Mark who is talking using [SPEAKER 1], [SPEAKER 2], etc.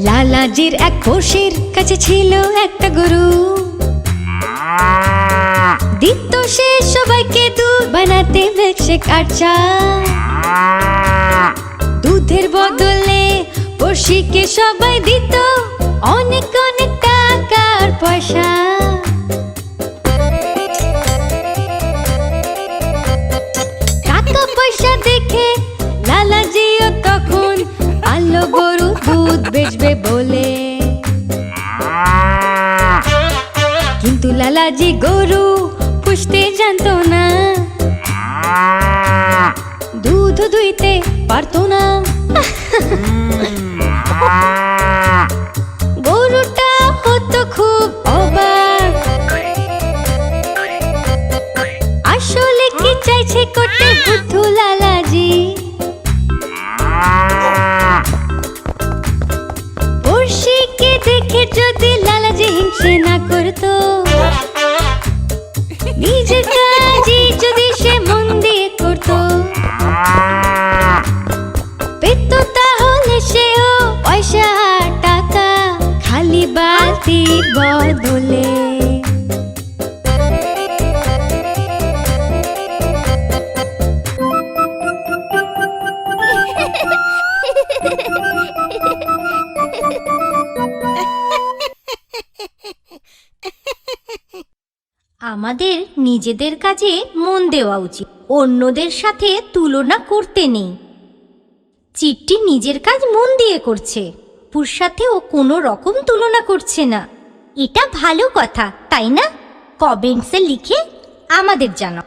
[SPEAKER 1] লালাজির এক পোষের কাছে ছিল একটা গরু, দিত সে সবাইকে দুধ বানাতে মিল্কশেক আর চা। দুধের বদলে পড়শিকে সবাই দিত অনেক অনেক টাকা আর পয়সা। টাকা পয়সা দেখে লালাজিও তখন আলো গরু দুধ বেচবে বলে। কিন্তু লালাজি গরু পুষতে জানতো না, দুধ দুইতে পারতো না। গরুটা হতো খুব অবাক, আসলে কি চাইছে করতে বুদ্ধু লালাজি। পড়শিকে দেখে যদি লালাজি হিংসে না করতো, নিজের কাজই যদি সে মন দিয়ে করতো, পেত তাহলে সেও পয়সা আর টাকা খালি বালতির বদলে।
[SPEAKER 2] আমাদের নিজেদের কাজে মন দেওয়া উচিত, অন্যদের সাথে তুলনা করতে নেই। চিট্টি নিজের কাজ মন দিয়ে করছে, পুর সাথে ও কোনো রকম তুলনা করছে না। এটা ভালো কথা, তাই না? কমেন্টসে লিখে আমাদের জানাও।